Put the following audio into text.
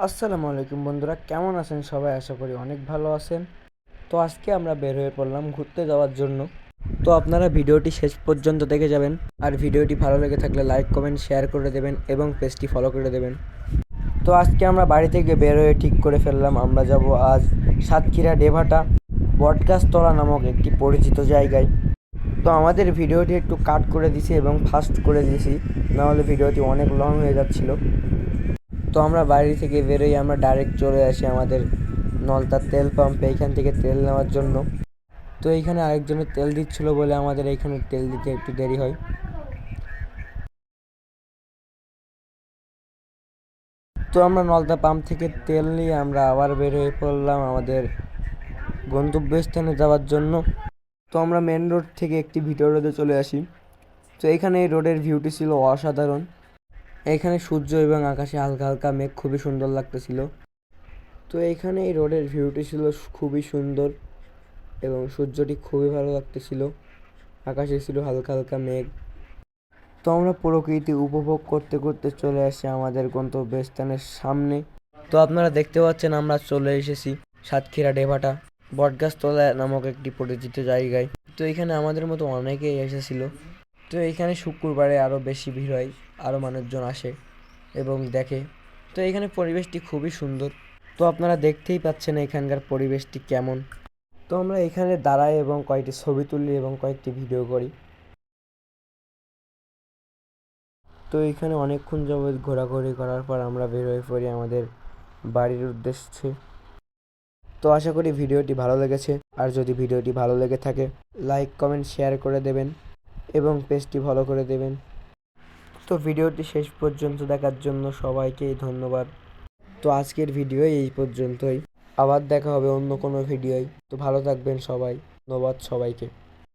আসসালামু আলাইকুম বন্ধুরা, কেমন আছেন সবাই? আশা করি অনেক ভালো আছেন। তো আজকে আমরা বের হয়ে পড়লাম ঘুরতে যাওয়ার জন্য। তো আপনারা ভিডিওটি শেষ পর্যন্ত দেখে যাবেন। আর ভিডিওটি ভালো লেগে থাকলে লাইক কমেন্ট শেয়ার করে দেবেন এবং পেজটি ফলো করে দেবেন। তো আজকে আমরা বাড়ি থেকে বের হয়ে ঠিক করে ফেললাম আমরা যাব আজ সাতক্ষীরা ডেভাটা বটগাছতলা নামক একটি পরিচিত জায়গায়। তো আমাদের ভিডিওটি একটু কাট করে দিয়েছি এবং ফাস্ট করে দিয়েছি, নাহলে ভিডিওটি অনেক লং হয়ে যাচ্ছিল। তো আমরা বাড়ি থেকে বেরোই, আমরা ডাইরেক্ট চলে আসি আমাদের নলতার তেল পাম্পে এইখান থেকে তেল নেওয়ার জন্য। তো এইখানে আরেকজনের তেল দিচ্ছিল বলে আমাদের এইখানে তেল দিতে একটু দেরি হয়। তো আমরা নলতা পাম্প থেকে তেল নিয়ে আমরা আবার বের হয়ে পড়লাম আমাদের গন্তব্যস্থানে যাওয়ার জন্য। তো আমরা মেন রোড থেকে একটি ভিতর রোডে চলে আসি। তো এইখানে এই রোডের ভিউটি ছিল অসাধারণ। এইখানে সূর্য এবং আকাশে হালকা হালকা মেঘ খুবই সুন্দর লাগতেছিল। তো এইখানে এই রোডের ভিউটি ছিল খুবই সুন্দর এবং সূর্যটি খুবই ভালো লাগতেছিল। আকাশে ছিল হালকা হালকা মেঘ। তো আমরা প্রকৃতি উপভোগ করতে করতে চলে আসি আমাদের গন্তব্যস্থানের সামনে। তো আপনারা দেখতে পাচ্ছেন আমরা চলে এসেছি সাতক্ষীরা ডেভাটা বটগাছতলা নামক একটি পরিচিত জায়গায়। তো এখানে আমাদের মতো অনেকেই এসেছিল। তো এইখানে শুক্রবারে আরও বেশি ভিড় হয়, আরও মানুষজন আসে এবং দেখে। তো এখানে পরিবেশটি খুবই সুন্দর। তো আপনারা দেখতেই পাচ্ছেন এখানকার পরিবেশটি কেমন। তো আমরা এখানে দাঁড়াই এবং কয়েকটি ছবি তুলি এবং কয়েকটি ভিডিও করি। তো এখানে অনেকক্ষণ যাবৎ ঘোরাঘুরি করার পর আমরা বের হয়ে পড়ি আমাদের বাড়ির উদ্দেশ্যে। তো আশা করি ভিডিওটি ভালো লেগেছে। আর যদি ভিডিওটি ভালো লেগে থাকে লাইক কমেন্ট শেয়ার করে দেবেন এবং পেজটি ফলো করে দেবেন। তো ভিডিওটি শেষ পর্যন্ত দেখার জন্য সবাইকেই ধন্যবাদ। তো আজকের ভিডিও এই পর্যন্তই। আবার দেখা হবে অন্য কোনো ভিডিওয়। তো ভালো থাকবেন সবাই। ধন্যবাদ সবাইকে।